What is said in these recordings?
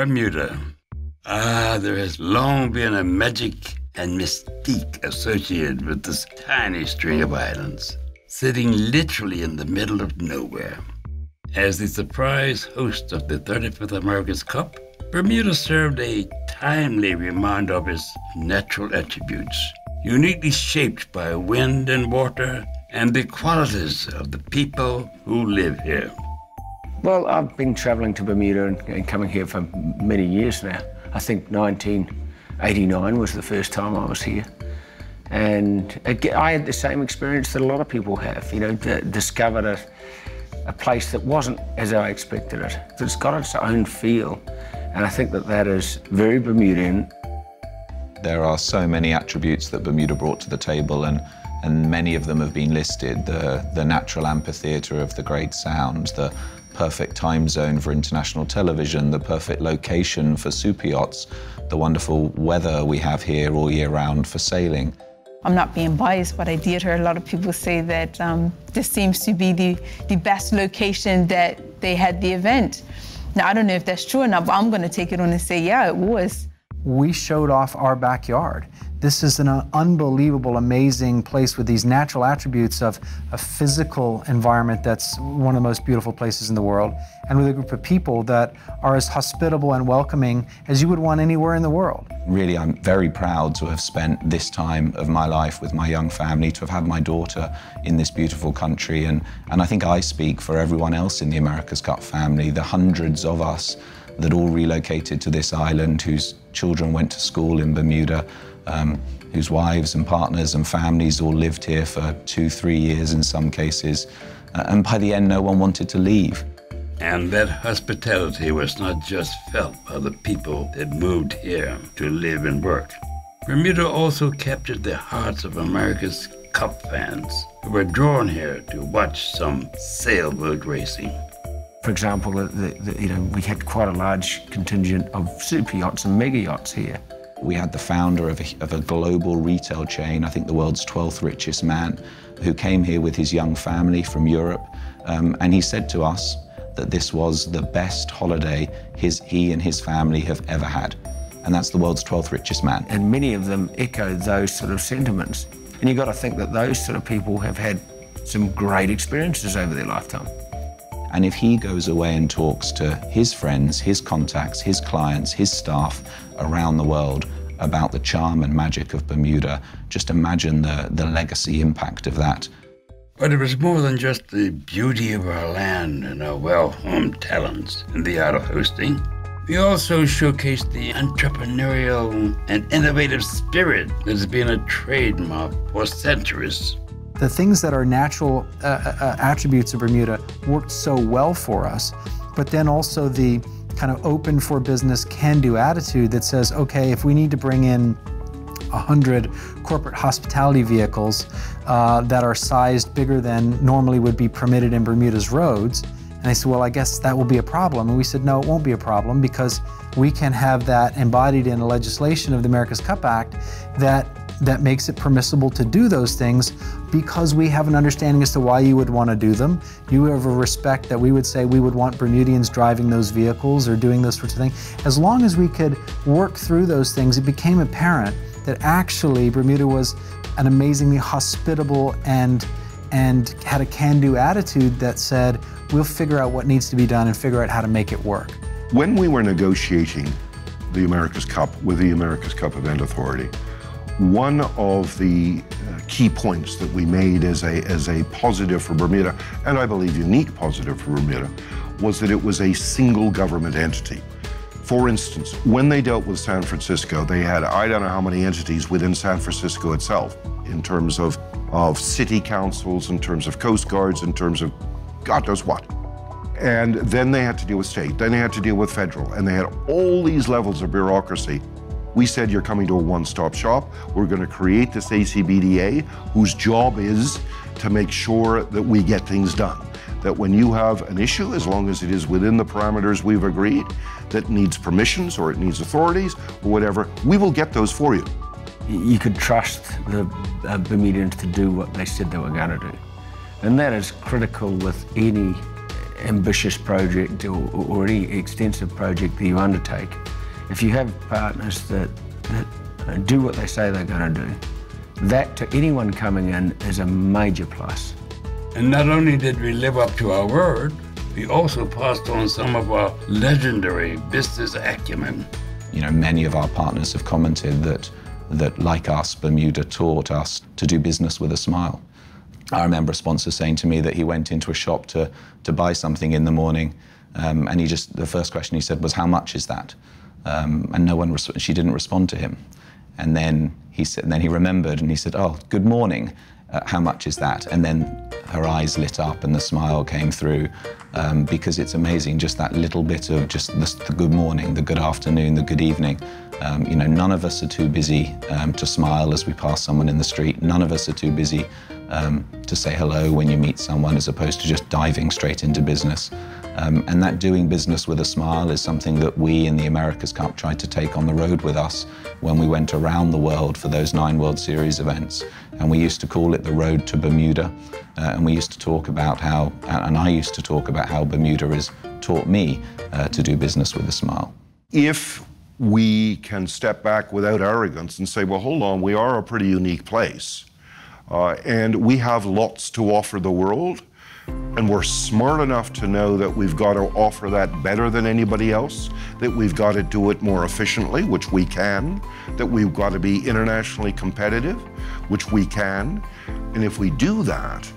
Bermuda. There has long been a magic and mystique associated with this tiny string of islands, sitting literally in the middle of nowhere. As the surprise host of the 35th America's Cup, Bermuda served a timely reminder of its natural attributes, uniquely shaped by wind and water and the qualities of the people who live here. Well, I've been travelling to Bermuda and coming here for many years now. I think 1989 was the first time I was here. And I had the same experience that a lot of people have, you know, discovered a place that wasn't as I expected it. It's got its own feel. And I think that is very Bermudian. There are so many attributes that Bermuda brought to the table, and many of them have been listed. The natural amphitheatre of the Great Sound, the perfect time zone for international television, the perfect location for super yachts, the wonderful weather we have here all year round for sailing. I'm not being biased, but I did hear a lot of people say that this seems to be the best location that they had the event. Now, I don't know if that's true or not, but I'm going to take it on and say, yeah, it was. We showed off our backyard. This is an unbelievable, amazing place with these natural attributes of a physical environment that's one of the most beautiful places in the world, and with a group of people that are as hospitable and welcoming as you would want anywhere in the world. Really, I'm very proud to have spent this time of my life with my young family, to have had my daughter in this beautiful country, and I think I speak for everyone else in the America's Cup family, the hundreds of us that all relocated to this island, whose children went to school in Bermuda, whose wives and partners and families all lived here for 2-3 years in some cases, and by the end no one wanted to leave. And that hospitality was not just felt by the people that moved here to live and work. Bermuda also captured the hearts of America's Cup fans who were drawn here to watch some sailboat racing. For example, you know, we had quite a large contingent of super yachts and mega yachts here. We had the founder of a global retail chain, I think the world's 12th richest man, who came here with his young family from Europe, and he said to us that this was the best holiday he and his family have ever had. And that's the world's 12th richest man. And many of them echo those sort of sentiments. And you've got to think that those sort of people have had some great experiences over their lifetime. And if he goes away and talks to his friends, his contacts, his clients, his staff around the world about the charm and magic of Bermuda, just imagine the legacy impact of that. But it was more than just the beauty of our land and our well-honed talents in the art of hosting. We also showcased the entrepreneurial and innovative spirit that has been a trademark for centuries. The things that are natural attributes of Bermuda worked so well for us, but then also the kind of open for business, can-do attitude that says, okay, if we need to bring in 100 corporate hospitality vehicles that are sized bigger than normally would be permitted in Bermuda's roads, and they said, well, I guess that will be a problem. And we said, no, it won't be a problem, because we can have that embodied in the legislation of the America's Cup Act that makes it permissible to do those things, because we have an understanding as to why you would want to do them. You have a respect that we would say we would want Bermudians driving those vehicles or doing those sorts of things. As long as we could work through those things, it became apparent that actually Bermuda was an amazingly hospitable and had a can-do attitude that said, we'll figure out what needs to be done and figure out how to make it work. When we were negotiating the America's Cup with the America's Cup Event Authority, one of the key points that we made as a positive for Bermuda, and I believe unique positive for Bermuda, was that it was a single government entity. For instance, when they dealt with San Francisco, they had, I don't know how many entities within San Francisco itself, in terms of city councils, in terms of coast guards, in terms of God knows what. And then they had to deal with state, then they had to deal with federal, and they had all these levels of bureaucracy. We said, you're coming to a one-stop shop. We're going to create this ACBDA, whose job is to make sure that we get things done. That when you have an issue, as long as it is within the parameters we've agreed, that needs permissions or it needs authorities or whatever, we will get those for you. You could trust the Bermudians to do what they said they were going to do. And that is critical with any ambitious project or any extensive project that you undertake, if you have partners that do what they say they're going to do, that to anyone coming in is a major plus. And not only did we live up to our word, we also passed on some of our legendary business acumen. You know, many of our partners have commented that like us, Bermuda taught us to do business with a smile. I remember a sponsor saying to me that he went into a shop to buy something in the morning, and the first question he said was, "How much is that?" And she didn't respond to him. And then he remembered and he said, "Oh, good morning. How much is that?" And then her eyes lit up and the smile came through, because it's amazing, just that little bit of just the good morning, the good afternoon, the good evening. You know, none of us are too busy to smile as we pass someone in the street. None of us are too busy to say hello when you meet someone, as opposed to just diving straight into business. And that doing business with a smile is something that we in the America's Cup tried to take on the road with us when we went around the world for those 9 World Series events. And we used to call it the road to Bermuda. And we used to talk about and I used to talk about how Bermuda has taught me to do business with a smile. If we can step back without arrogance and say, well, hold on, we are a pretty unique place. And we have lots to offer the world. And we're smart enough to know that we've got to offer that better than anybody else, that we've got to do it more efficiently, which we can, that we've got to be internationally competitive, which we can. And if we do that,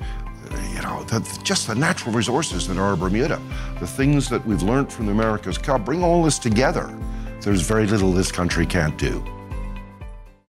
you know, just the natural resources that are Bermuda, the things that we've learned from the America's Cup, bring all this together. There's very little this country can't do.